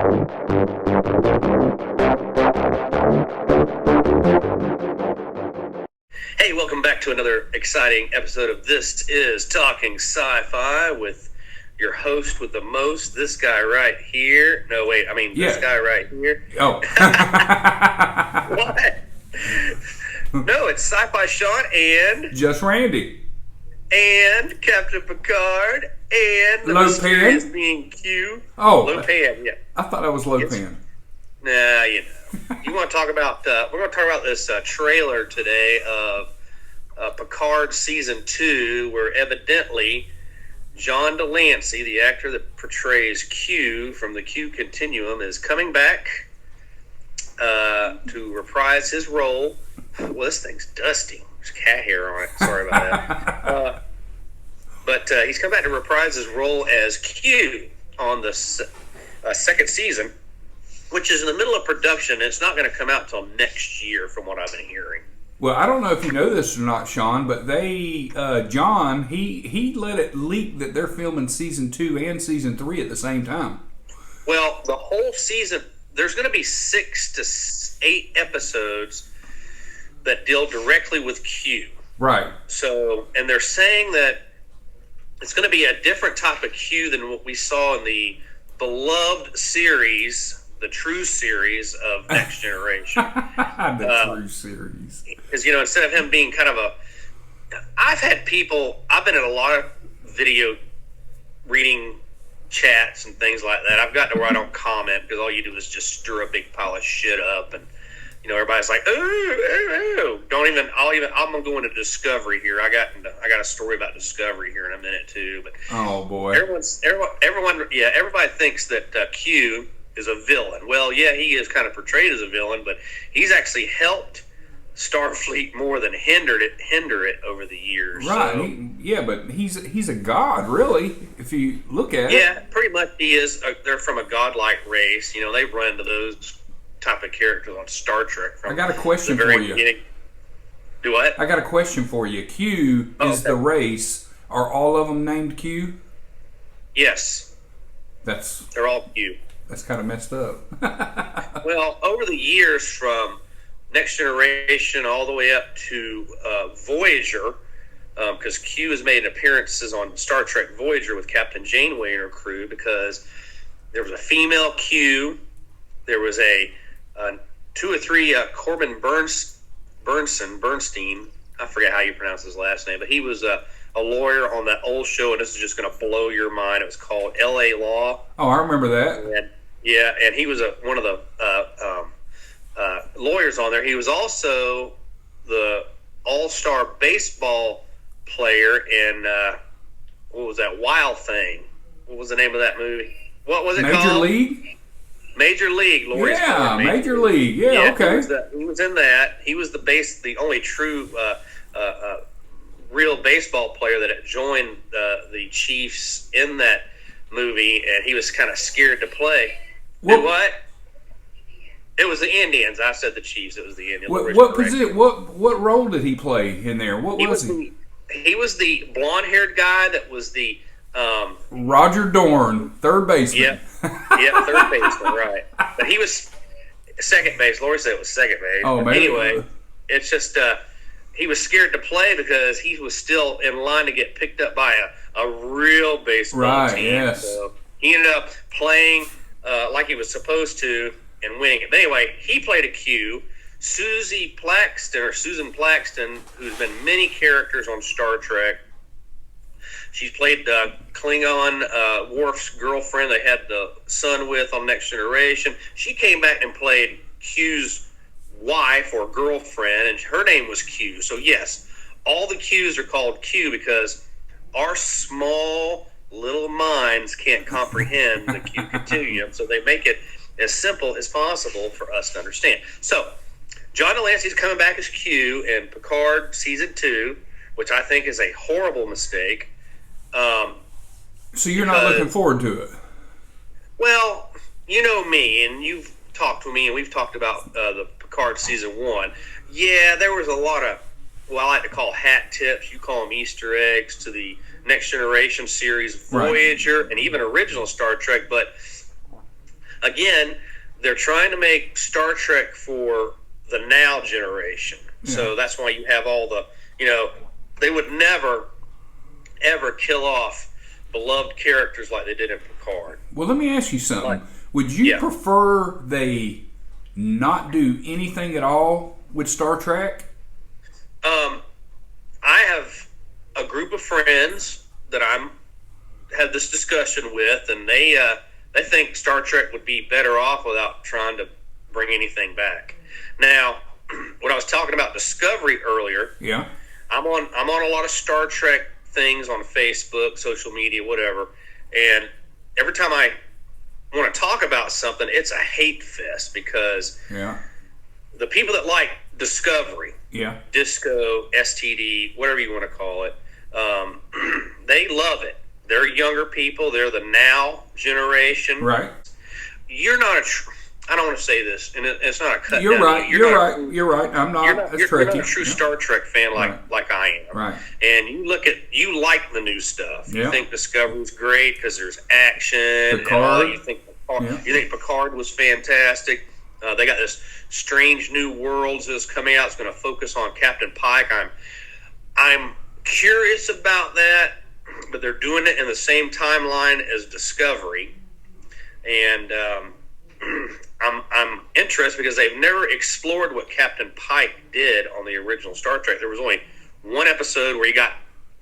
Hey, welcome back to another exciting episode of This Is Talking Sci-Fi with your host with the most, this guy right here. No, wait, I mean this guy right here. Oh. What? No, it's Sci-Fi Sean and... Just Randy. And Captain Picard and the mysterious being Q. Oh. Lopan, yeah. I thought that was Lopan. Nah, you know. You want to talk about... we're going to talk about this trailer today of Picard Season 2, where evidently John Delancey, the actor that portrays Q from the Q Continuum, is coming back to reprise his role. Well, this thing's dusty. There's cat hair on it. Sorry about that. But he's come back to reprise his role as Q on the second season, which is in the middle of production. It's not going to come out till next year, from what I've been hearing. Well, I don't know if you know this or not, Sean, but John, he let it leak that they're filming Season 2 and Season 3 at the same time. Well, the whole season, there's going to be 6 to 8 episodes that deal directly with Q. Right. So, and they're saying that it's going to be a different type of Q than what we saw in the beloved series, the true series of Next Generation. The true series. Because, you know, instead of him being kind of I've been in a lot of video reading chats and things like that. I've gotten to where I don't comment because all you do is just stir a big pile of shit up, and you know, everybody's like, "Ooh, don't even." I'm gonna go into Discovery here. I got a story about Discovery here in a minute too. But oh boy, everybody thinks that Q is a villain. Well, yeah, he is kind of portrayed as a villain, but he's actually helped Starfleet more than hinder it over the years. Right. So, but he's a god, really, if you look at it. Yeah, pretty much he is. They're from a godlike race. You know, they run into those type of characters on Star Trek. I got a question for you. Do what? I got a question for you. Q is the race. Are all of them named Q? Yes. They're all Q. That's kind of messed up. Well, over the years, from Next Generation all the way up to Voyager, because Q has made appearances on Star Trek Voyager with Captain Janeway and her crew, because there was a female Q, there was a 2 or 3 Corbin Bernstein, I forget how you pronounce his last name, but he was a lawyer on that old show, and this is just going to blow your mind. It was called L.A. Law. Oh, I remember that. And he was one of the lawyers on there. He was also the all-star baseball player in what was that Wild Thing? What was the name of that movie? What was it called? Major League. Major League. Major League. Yeah, okay. He was in that. He was the only true real baseball player that had joined the Chiefs in that movie, and he was kind of scared to play. What? It was the Indians. I said the Chiefs. It was the Indians. What role did he play in there? What was he? He was the blonde-haired guy that was the Roger Dorn, third baseman. Yep, third baseman, right. But he was second base. Lori said it was second base. Oh, maybe. Anyway, it's just he was scared to play because he was still in line to get picked up by a real baseball team. Yes. So he ended up playing like he was supposed to and winning it. But anyway, he played a Q. Susan Plaxton, who's been many characters on Star Trek. She's played Klingon Worf's girlfriend they had the son with on Next Generation. She came back and played Q's wife or girlfriend, and her name was Q. So yes, all the Q's are called Q because our small little minds can't comprehend the Q continuum, so they make it as simple as possible for us to understand. So John Delancey's coming back as Q in Picard Season 2, which I think is a horrible mistake. So you're not looking forward to it? Well, you know me, and you've talked to me, and we've talked about the Picard Season 1. Yeah, there was a lot of, I like to call hat tips. You call them Easter eggs to the Next Generation series, Voyager, and even original Star Trek. But again, they're trying to make Star Trek for the now generation. Yeah. So that's why you have all the, they would never, ever kill off beloved characters like they did in Picard. Well, let me ask you something. Would you prefer they not do anything at all with Star Trek? I have a group of friends that I'm had this discussion with, and they think Star Trek would be better off without trying to bring anything back. Now, when I was talking about Discovery earlier, I'm on a lot of Star Trek things on Facebook, social media, whatever, and every time I want to talk about something, it's a hate fest because the people that like Discovery, Disco, STD, whatever you want to call it, they love it. They're younger people. They're the now generation. Right. You're not I don't want to say this, and it's not a cut. You're right. You're right. I'm not. You're not a true Star Trek fan like I am. Right. And you like the new stuff. You think Discovery's great because there's action. Picard. And, you think Picard was fantastic. They got this strange new worlds that's coming out. It's going to focus on Captain Pike. I'm curious about that, but they're doing it in the same timeline as Discovery, and I'm interested because they've never explored what Captain Pike did on the original Star Trek. There was only one episode where he got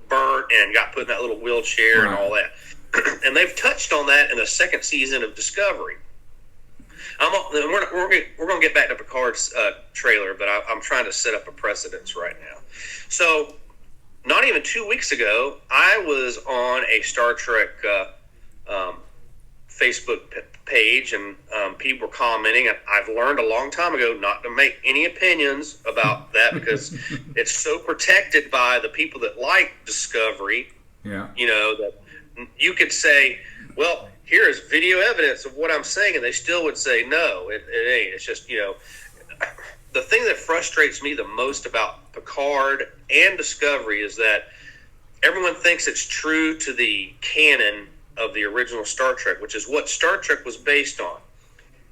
burnt and got put in that little wheelchair and all that, and they've touched on that in the second season of Discovery. We're going to get back to Picard's trailer, but I'm trying to set up a precedence right now. So, not even 2 weeks ago, I was on a Star Trek Facebook page, and people were commenting. And I've learned a long time ago not to make any opinions about that because it's so protected by the people that like Discovery. Yeah. That you could say, well, here is video evidence of what I'm saying, and they still would say, no, it ain't. It's just, the thing that frustrates me the most about Picard and Discovery is that everyone thinks it's true to the canon of the original Star Trek, which is what Star Trek was based on.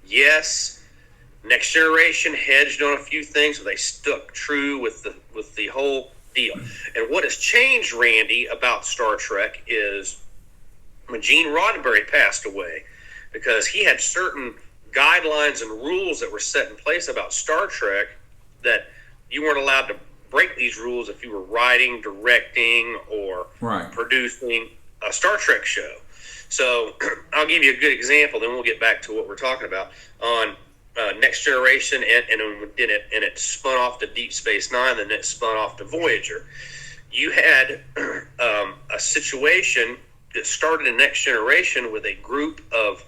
Yes, Next Generation hedged on a few things, but they stuck true with the whole deal. And what has changed, Randy, about Star Trek is when Gene Roddenberry passed away, because he had certain guidelines and rules that were set in place about Star Trek that you weren't allowed to break these rules if you were writing, directing, or producing a Star Trek show. So I'll give you a good example, then we'll get back to what we're talking about. On Next Generation, and it spun off to Deep Space Nine, then it spun off to Voyager. You had a situation that started in Next Generation with a group of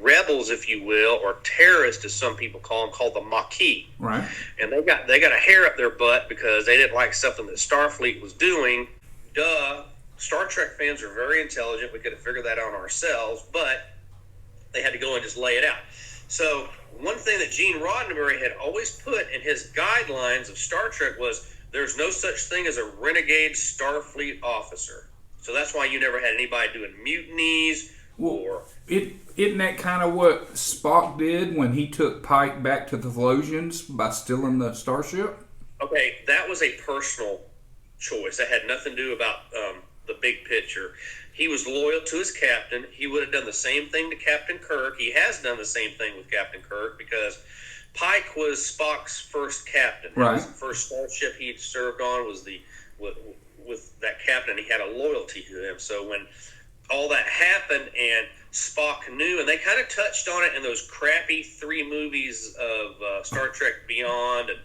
rebels, if you will, or terrorists, as some people call them, called the Maquis. Right. And they got a hair up their butt because they didn't like something that Starfleet was doing. Duh. Star Trek fans are very intelligent. We could have figured that out ourselves, but they had to go and just lay it out. So one thing that Gene Roddenberry had always put in his guidelines of Star Trek was there's no such thing as a renegade Starfleet officer. So that's why you never had anybody doing mutinies or... Isn't that kind of what Spock did when he took Pike back to the Thelosians by stealing the starship? Okay, that was a personal choice. That had nothing to do about the big picture. He was loyal to his captain. He would have done the same thing to Captain Kirk. He has done the same thing with Captain Kirk because Pike was Spock's first captain. Right. The first starship he served on was with that captain. He had a loyalty to him. So when all that happened and Spock knew, and they kind of touched on it in those crappy 3 movies of Star Trek Beyond and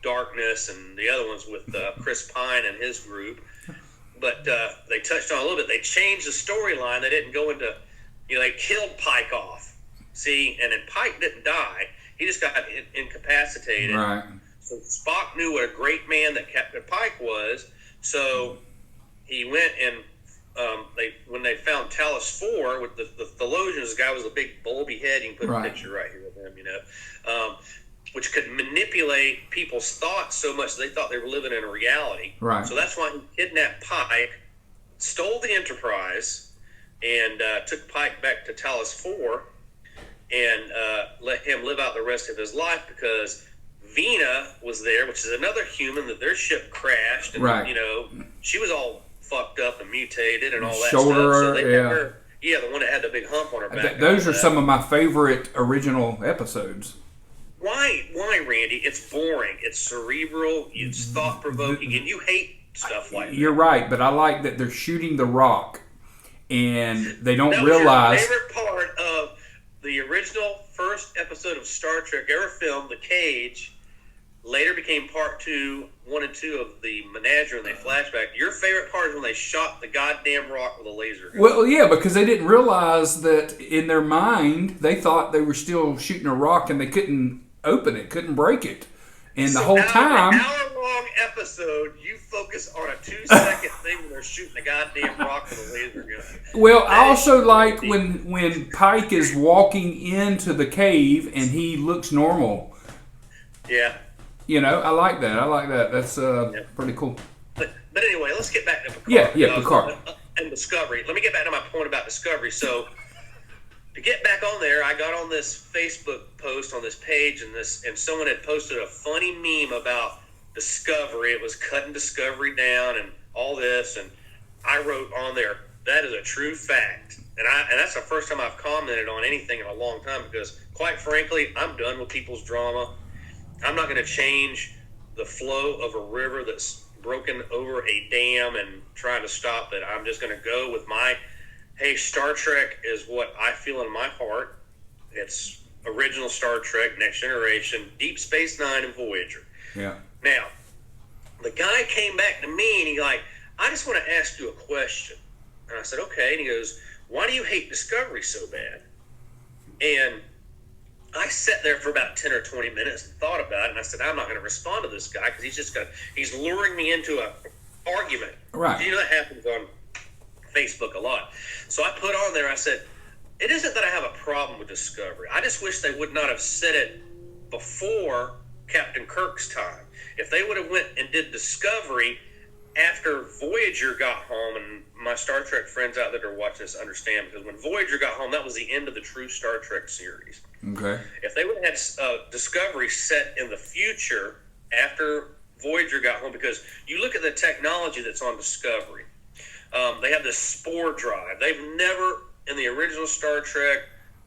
Darkness and the other ones with Chris Pine and his group. But they touched on it a little bit. They changed the storyline. They didn't go into, they killed Pike off. See, and then Pike didn't die. He just got incapacitated. Right. So Spock knew what a great man that Captain Pike was. So he went and when they found Talos 4 with the Thelosians, the guy was a big bulby head. You can put a picture right here of him, which could manipulate people's thoughts so much that they thought they were living in a reality. Right. So that's why he kidnapped Pike, stole the Enterprise, and took Pike back to Talos 4. and let him live out the rest of his life because Vina was there, which is another human that their ship crashed, and you know, she was all fucked up and mutated and all that stuff. So they had her, the one that had the big hump on her back. Those are some of my favorite original episodes. Why, Randy? It's boring. It's cerebral. It's thought provoking, and you hate stuff like that. You're right, but I like that they're shooting the rock, and they don't realize. That was your favorite part of the original first episode of Star Trek ever filmed, The Cage. Later became part 1 and 2 of the Menagerie, and they flashback. Your favorite part is when they shot the goddamn rock with a laser gun. Well, yeah, because they didn't realize that in their mind they thought they were still shooting a rock, and they couldn't open it, couldn't break it, and the whole time. An hour-long episode, you focus on a 2-second thing when they're shooting a goddamn rock with a laser gun. Well, I also like when Pike is walking into the cave and he looks normal. Yeah. You know, I like that. That's pretty cool. But anyway, let's get back to Picard. Yeah, Picard. And Discovery. Let me get back to my point about Discovery. So, to get back on there, I got on this Facebook post on this page, and someone had posted a funny meme about Discovery. It was cutting Discovery down and all this, and I wrote on there, that is a true fact. And that's the first time I've commented on anything in a long time because, quite frankly, I'm done with people's drama. I'm not going to change the flow of a river that's broken over a dam and trying to stop it. I'm just going to go with hey, Star Trek is what I feel in my heart. It's original Star Trek, Next Generation, Deep Space Nine, and Voyager. Yeah. Now, the guy came back to me and I just want to ask you a question. And I said, okay. And he goes, why do you hate Discovery so bad? And I sat there for about 10 or 20 minutes and thought about it, and I said, I'm not going to respond to this guy because he's luring me into an argument. Right. You know, that happens on Facebook a lot. So I put on there, I said, it isn't that I have a problem with Discovery. I just wish they would not have said it before Captain Kirk's time. If they would have went and did Discovery after Voyager got home, and my Star Trek friends out there that are watching this understand, because when Voyager got home, that was the end of the true Star Trek series. Okay. If they would have had Discovery set in the future after Voyager got home, because you look at the technology that's on Discovery. They have this spore drive. They've never, in the original Star Trek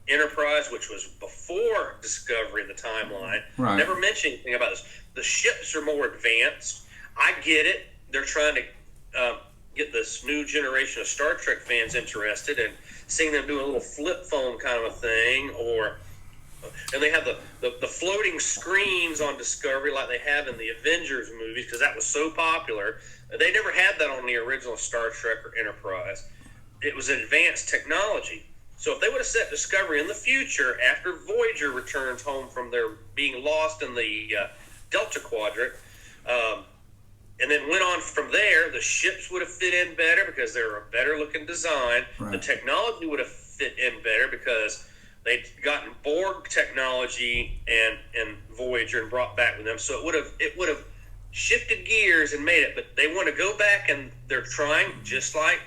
Enterprise, which was before Discovery in the timeline, never mentioned anything about this. The ships are more advanced. I get it. They're trying to get this new generation of Star Trek fans interested and seeing them do a little flip phone kind of a thing, and they have the floating screens on Discovery like they have in the Avengers movies because that was so popular. They never had that on the original Star Trek or Enterprise. It was advanced technology. So if they would have set Discovery in the future after Voyager returns home from their being lost in the Delta Quadrant, and then went on from there, the ships would have fit in better because they're a better looking design. Right. The technology would have fit in better because they'd gotten Borg technology and Voyager and brought back with them. So it would have shifted gears and made it. But they want to go back, and they're trying, just like,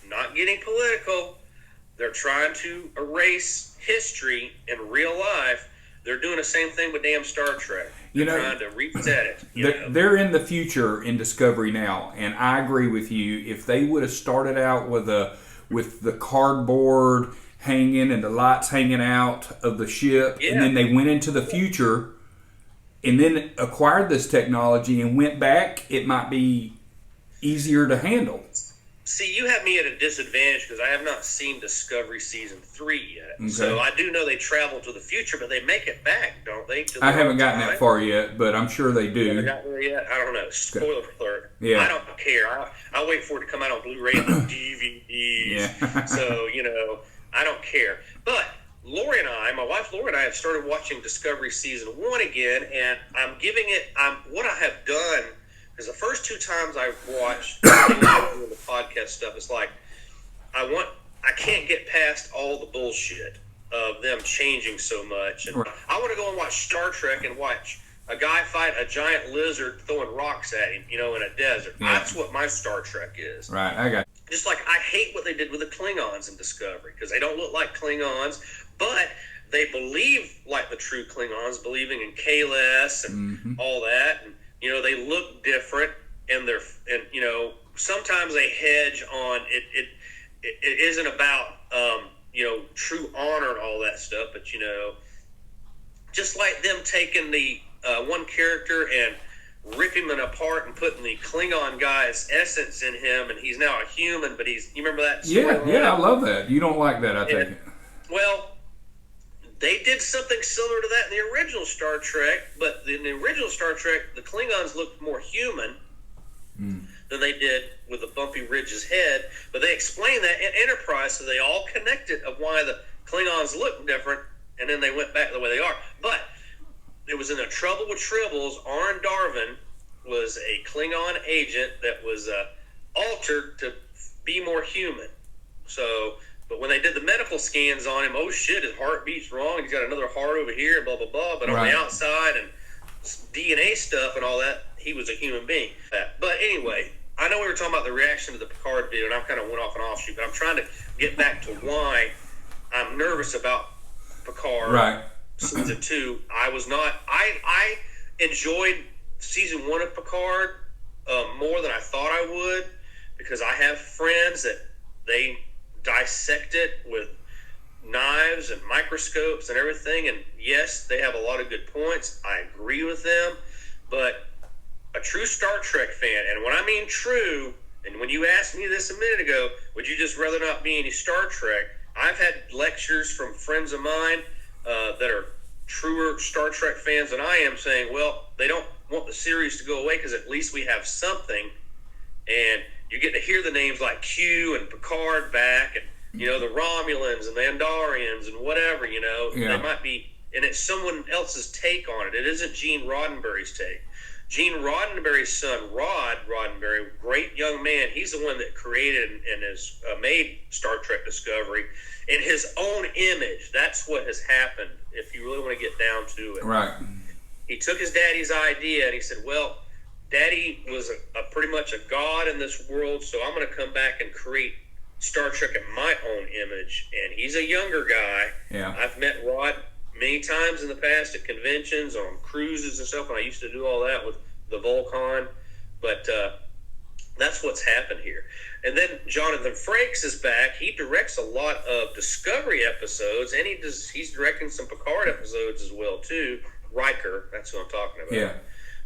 not getting political, they're trying to erase history in real life. They're doing the same thing with damn Star Trek. They're trying to reset it. They're in the future in Discovery now, and I agree with you. If they would have started out with the cardboard hanging and the lights hanging out of the ship, and then they went into the future and then acquired this technology and went back, it might be easier to handle. See, you have me at a disadvantage because I have not seen Discovery Season 3 yet. Okay. So I do know they travel to the future, but they make it back, don't they? I haven't gotten that far yet, but I'm sure they do. You haven't gotten there yet? I don't know. Spoiler alert. Yeah. I don't care. I'll wait for it to come out on Blu-ray and DVDs. Yeah. So, I don't care. But my wife Lori and I have started watching Discovery Season 1 again, and I'm giving it, what I have done, because the first 2 times I watched doing the podcast stuff, it's like I can't get past all the bullshit of them changing so much, and I want to go and watch Star Trek and watch a guy fight a giant lizard throwing rocks at him, in a desert. Yeah. That's what my Star Trek is. Right, I got it. Just like I hate what they did with the Klingons in Discovery because they don't look like Klingons, but they believe like the true Klingons, believing in Kahless and all that. And, you know, they look different, and you know, sometimes they hedge on it. It isn't about, you know, true honor and all that stuff, but, you know, just like them taking the one character and ripping him apart and putting the Klingon guy's essence in him, and he's now a human, but you remember that story? Yeah, I love that. You don't like that, I take it. Well, they did something similar to that in the original Star Trek, but in the original Star Trek, the Klingons looked more human than they did with the bumpy ridge's head, but they explained that in Enterprise, so they all connected of why the Klingons looked different, and then they went back the way they are. But it was in A Trouble with Tribbles. Arn Darvin was a Klingon agent that was altered to be more human. So, but when they did the medical scans on him, oh shit, his heartbeat's wrong. He's got another heart over here, blah, blah, blah. But on the outside and DNA stuff and all that, he was a human being. But anyway, I know we were talking about the reaction to the Picard video, and I kind of went off and offshoot, but I'm trying to get back to why I'm nervous about Picard. Right. Season 2, I was not. I enjoyed season 1 of Picard more than I thought I would, because I have friends that they dissect it with knives and microscopes and everything. And yes, they have a lot of good points. I agree with them, but a true Star Trek fan, and when I mean true, and when you asked me this a minute ago, would you just rather not be any Star Trek? I've had lectures from friends of mine that are truer Star Trek fans than I am, saying, well, they don't want the series to go away because at least we have something, and you get to hear the names like Q and Picard back, and, you know, the Romulans and the Andarians and whatever, you know, they might be, and it's someone else's take on it. It isn't Gene Roddenberry's take. Gene Roddenberry's son, Rod Roddenberry, great young man, he's the one that created and has made Star Trek Discovery in his own image. That's what has happened, if you really want to get down to it. Right. He took his daddy's idea and he said, well, Daddy was a pretty much a god in this world, so I'm going to come back and create Star Trek in my own image. And he's a younger guy. Yeah. I've met Rod many times in the past at conventions, on cruises and stuff, and I used to do all that with the Volcon. But that's what's happened here. And then Jonathan Frakes is back. He directs a lot of Discovery episodes, and he's directing some Picard episodes as well, too. Riker, that's who I'm talking about. Yeah.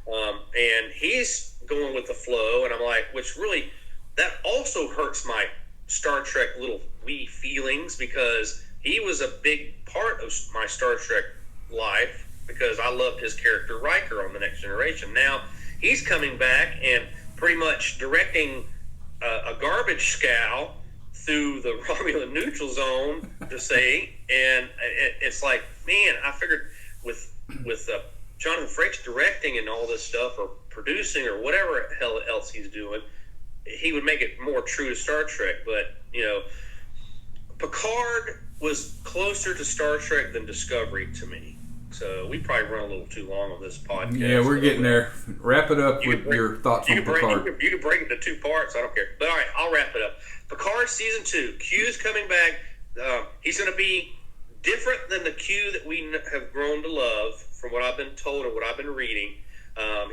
And he's going with the flow, and I'm like, which really, that also hurts my Star Trek little wee feelings, because he was a big part of my Star Trek life, because I loved his character Riker on The Next Generation. Now he's coming back and pretty much directing a garbage scow through the Romulan neutral zone, to say, and it's like, man, I figured with Jonathan Frakes directing and all this stuff, or producing, or whatever hell else he's doing, he would make it more true to Star Trek. But, you know, Picard was closer to Star Trek than Discovery to me. So we probably run a little too long on this podcast. Yeah, we're getting there. Wrap it up with your thoughts on Picard. You can break it into 2 parts. I don't care. But all right, I'll wrap it up. Picard season 2. Q's coming back. He's going to be different than the Q that we have grown to love, from what I've been told and what I've been reading.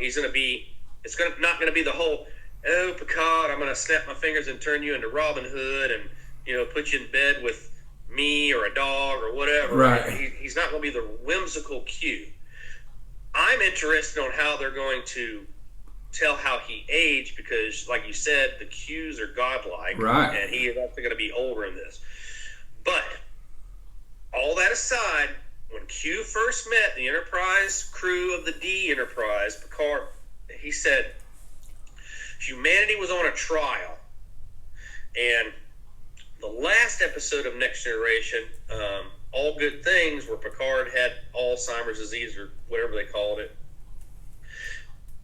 He's going to be. It's not going to be the whole, oh, Picard, I'm going to snap my fingers and turn you into Robin Hood and, you know, put you in bed with me or a dog or whatever. Right. He's not going to be the whimsical Q. I'm interested on how they're going to tell how he aged, because, like you said, the Qs are godlike. Right. And he is actually going to be older in this. But all that aside, when Q first met the Enterprise crew of the D Enterprise, Picard, he said humanity was on a trial. And the last episode of Next Generation, All Good Things, where Picard had Alzheimer's disease or whatever they called it,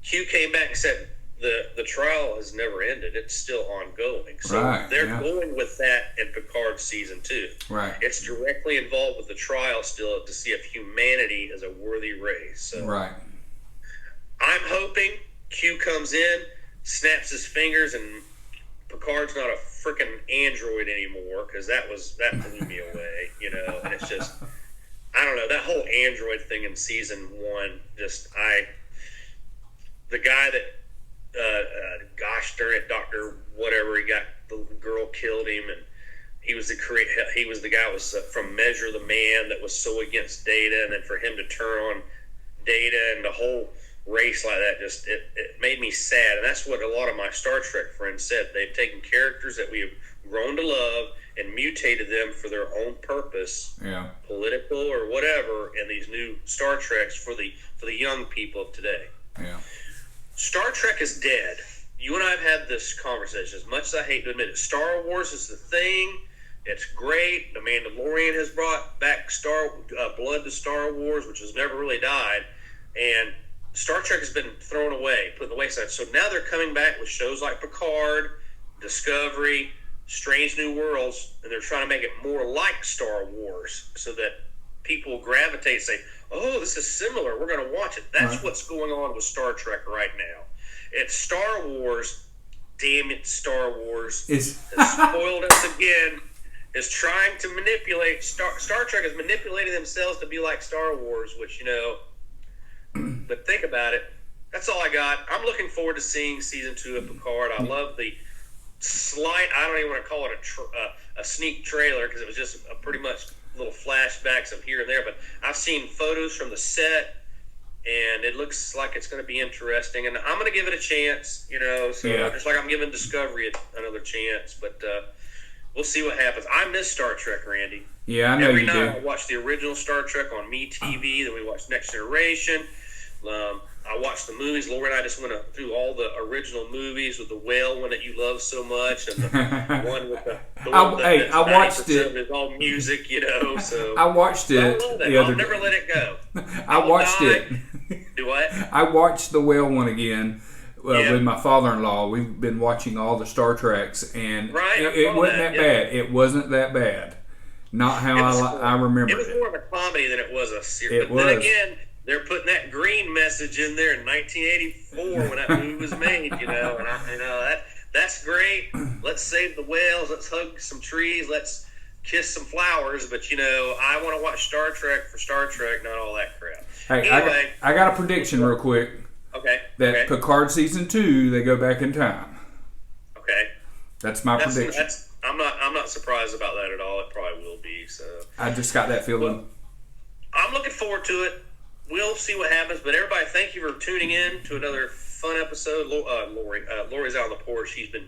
Q came back and said the trial has never ended. It's still ongoing. So they're going with that in Picard season 2. Right. It's directly involved with the trial still, to see if humanity is a worthy race. So right. I'm hoping Q comes in, snaps his fingers, and Picard's not a freaking android anymore, because that blew me away, you know. And it's just, I don't know, that whole android thing in season 1, the guy that, gosh darn it, Dr. whatever, he got, the girl killed him, and he was the guy was from Measure the Man that was so against Data, and then for him to turn on Data and the whole race like that, just it made me sad. And that's what a lot of my Star Trek friends said. They've taken characters that we have grown to love and mutated them for their own purpose, political or whatever, in these new Star Treks for the young people of today. Yeah. Star Trek is dead. You and I have had this conversation. As much as I hate to admit it, Star Wars is the thing. It's great. The Mandalorian has brought back blood to Star Wars, which has never really died. And Star Trek has been thrown away, put in the wayside. So now they're coming back with shows like Picard, Discovery, Strange New Worlds, and they're trying to make it more like Star Wars so that people gravitate and say, oh, this is similar, we're going to watch it. That's what's going on with Star Trek right now. It's Star Wars, damn it, Star Wars has spoiled us again, is trying to manipulate, Star Trek is manipulating themselves to be like Star Wars, which, you know, but think about it. That's all I got. I'm looking forward to seeing season 2 of Picard. I love the slight, I don't even want to call it a sneak trailer, because it was just pretty much little flashbacks of here and there, but I've seen photos from the set, and it looks like it's going to be interesting, and I'm going to give it a chance, you know, so just like I'm giving Discovery another chance, but we'll see what happens. I miss Star Trek, Randy. Yeah, I know you do. Every night I watch the original Star Trek on MeTV, then we watch Next Generation. I watched the movies. Laura and I just went through all the original movies with the whale one that you love so much, and the one with the one I watched it. It's all music, you know. So I watched it. I'll never let it go. I watched it. Do what? I watched the whale one again with my father-in-law. We've been watching all the Star Treks, and it wasn't that bad. It wasn't that bad. Not how I remember it. It was more of a comedy than it was a serious. But then again, they're putting that green message in there in 1984 when that movie was made, you know, and that's great. Let's save the whales. Let's hug some trees. Let's kiss some flowers. But, you know, I want to watch Star Trek for Star Trek, not all that crap. Hey, anyway, I got a prediction real quick. Okay. That Picard season 2, they go back in time. Okay. That's my prediction. I'm not surprised about that at all. It probably will be. So I just got that feeling. Well, I'm looking forward to it. We'll see what happens. But everybody, thank you for tuning in to another fun episode. Lori's out on the porch. She's been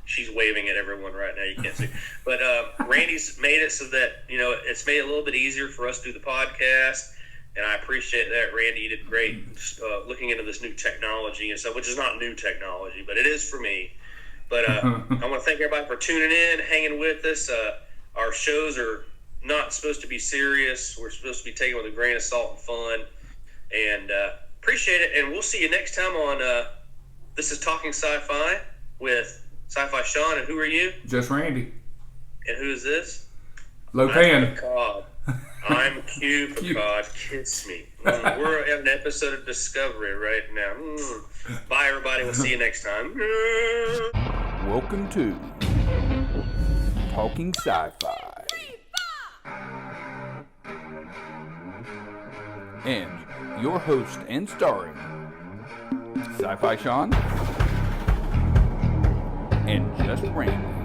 she's waving at everyone right now. You can't see. But Randy's made it so that, you know, it's made it a little bit easier for us to do the podcast. And I appreciate that, Randy. You did great looking into this new technology and stuff, which is not new technology, but it is for me. But I want to thank everybody for tuning in, hanging with us. Our shows are not supposed to be serious. We're supposed to be taken with a grain of salt and fun. And appreciate it. And we'll see you next time on This is Talking Sci-Fi with Sci-Fi Sean. And who are you? Just Randy. And who is this? Lopan. I'm Q Picard. Kiss me. We're at an episode of Discovery right now. Bye, everybody. We'll see you next time. Welcome to Talking Sci-Fi. And your host and starring Sci-Fi Sean and Just Randy.